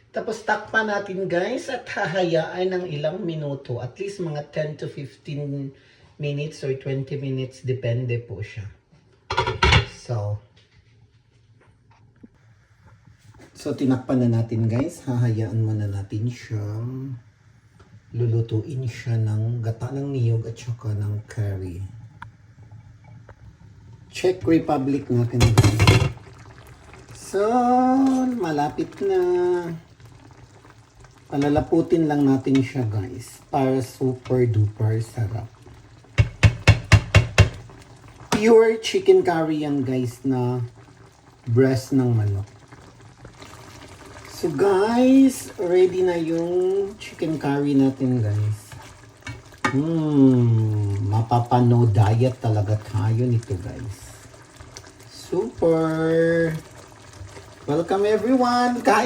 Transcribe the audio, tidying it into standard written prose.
Tapos takpan natin guys at hahayaan ng ilang minuto. At least mga 10 to 15 minutes or 20 minutes. Depende po siya. So tinakpan na natin guys. Hahayaan muna natin siyang lulutuin siya ng gata ng niyog at saka ng curry. Czech Republic natin guys. So, malapit na. Palalaputin lang natin siya guys para super duper sarap. Pure chicken curry yan guys na breast ng manok. So guys, ready na yung chicken curry natin guys. Mapapano diet talaga tayo nito guys. Super! Welcome everyone! Kain!